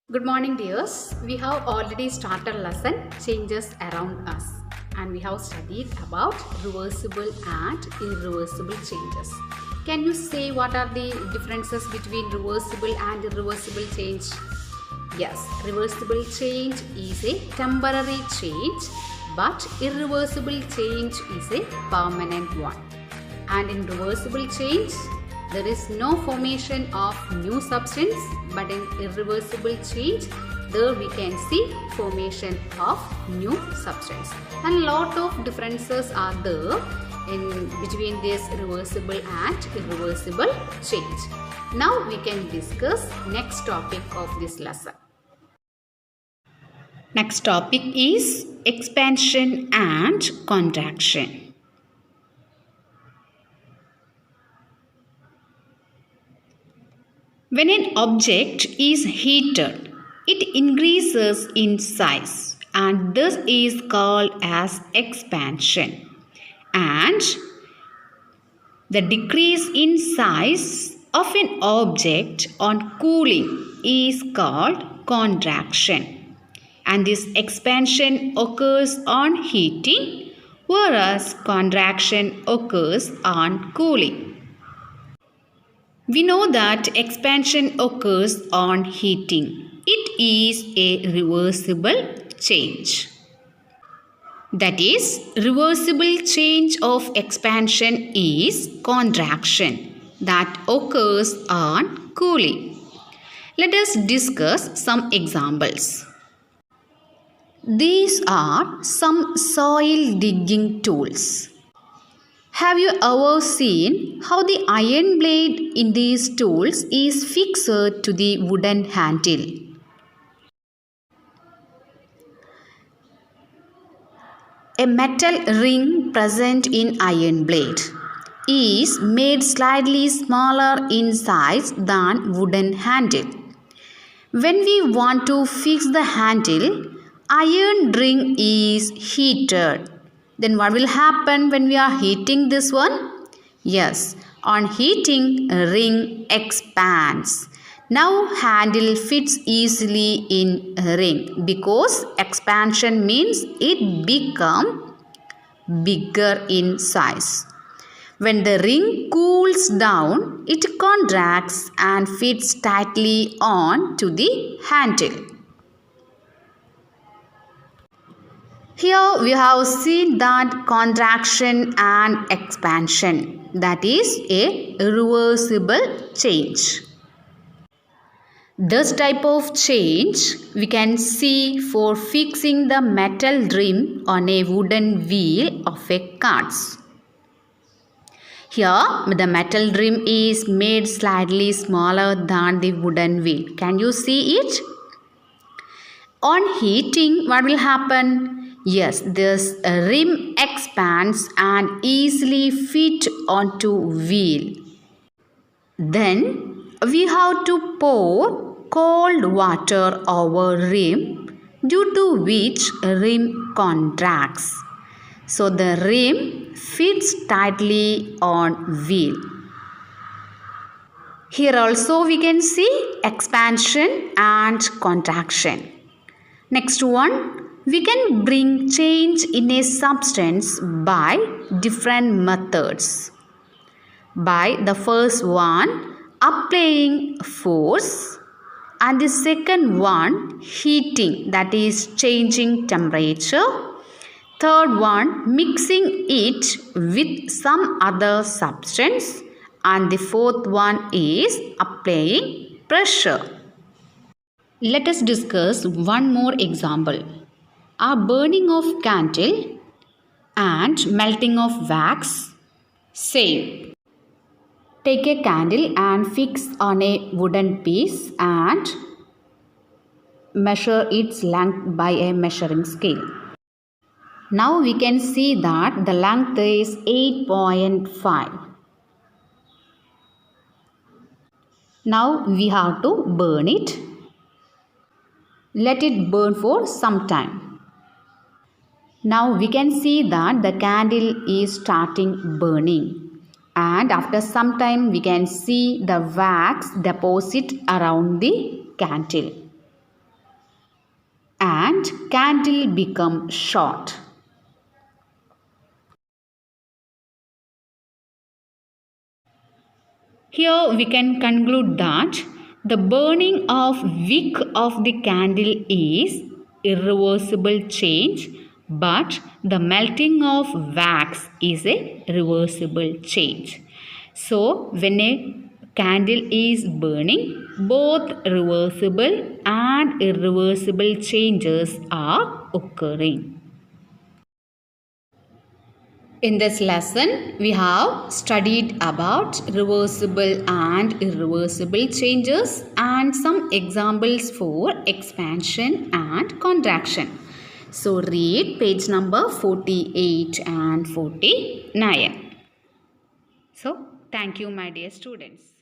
Good morning, dears. We have already started lesson changes around us, and we have studied about reversible and irreversible changes. Can you say what are the differences between reversible and irreversible change? Yes, reversible change is a temporary change, but irreversible change is a permanent one. And in reversible change, there is no formation of new substance, but in irreversible change, there we can see formation of new substance. And lot of differences are there in between this reversible and irreversible change. Now we can discuss next topic of this lesson. Next topic is expansion and contraction. When an object is heated, it increases in size and this is called as expansion. And the decrease in size of an object on cooling is called contraction. And this expansion occurs on heating, whereas contraction occurs on cooling. We know that expansion occurs on heating. It is a reversible change. That is, reversible change of expansion is contraction that occurs on cooling. Let us discuss some examples. These are some soil digging tools. Have you ever seen how the iron blade in these tools is fixed to the wooden handle? A metal ring present in iron blade is made slightly smaller in size than wooden handle. When we want to fix the handle, iron ring is heated. Then what will happen when we are heating this one? Yes, on heating, ring expands. Now handle fits easily in ring because expansion means it become bigger in size. When the ring cools down, it contracts and fits tightly on to the handle. Here we have seen that contraction and expansion, that is a reversible change. This type of change we can see for fixing the metal rim on a wooden wheel of a cart. Here the metal rim is made slightly smaller than the wooden wheel. Can you see it? On heating, what will happen? Yes, this rim expands and easily fit onto wheel. Then we have to pour cold water over rim, due to which rim contracts. So the rim fits tightly on wheel. Here also we can see expansion and contraction. Next one. We can bring change in a substance by different methods. By the first one, applying force, and the second one, heating, that is changing temperature. Third one, mixing it with some other substance, and the fourth one is applying pressure. Let us discuss one more example. A burning of candle and melting of wax. Same. Take a candle and fix on a wooden piece and measure its length by a measuring scale. Now we can see that the length is 8.5. Now we have to burn it. Let it burn for some time. Now we can see that the candle is starting burning, and after some time we can see the wax deposit around the candle. and candle become short. Here we can conclude that the burning of wick of the candle is irreversible change, but the melting of wax is a reversible change. So when a candle is burning, both reversible and irreversible changes are occurring. In this lesson, we have studied about reversible and irreversible changes and some examples for expansion and contraction. So, read page number 48 and 49. So, thank you, my dear students.